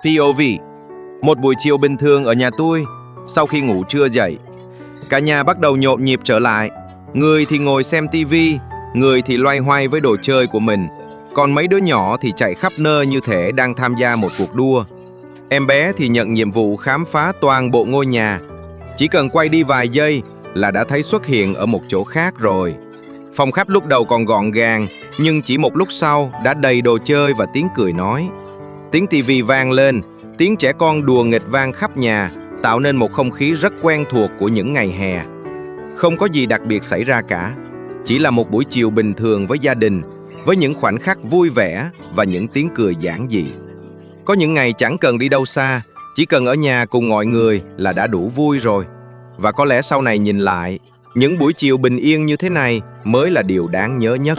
POV. Một buổi chiều bình thường ở nhà tôi, sau khi ngủ trưa dậy, cả nhà bắt đầu nhộn nhịp trở lại. Người thì ngồi xem tivi, người thì loay hoay với đồ chơi của mình, còn mấy đứa nhỏ thì chạy khắp nơi như thể đang tham gia một cuộc đua. Em bé thì nhận nhiệm vụ khám phá toàn bộ ngôi nhà. Chỉ cần quay đi vài giây là đã thấy xuất hiện ở một chỗ khác rồi. Phòng khách lúc đầu còn gọn gàng, nhưng chỉ một lúc sau đã đầy đồ chơi và tiếng cười nói. Tiếng tivi vang lên, tiếng trẻ con đùa nghịch vang khắp nhà, tạo nên một không khí rất quen thuộc của những ngày hè. Không có gì đặc biệt xảy ra cả, chỉ là một buổi chiều bình thường với gia đình, với những khoảnh khắc vui vẻ và những tiếng cười giản dị. Có những ngày chẳng cần đi đâu xa, chỉ cần ở nhà cùng mọi người là đã đủ vui rồi. Và có lẽ sau này nhìn lại, những buổi chiều bình yên như thế này mới là điều đáng nhớ nhất.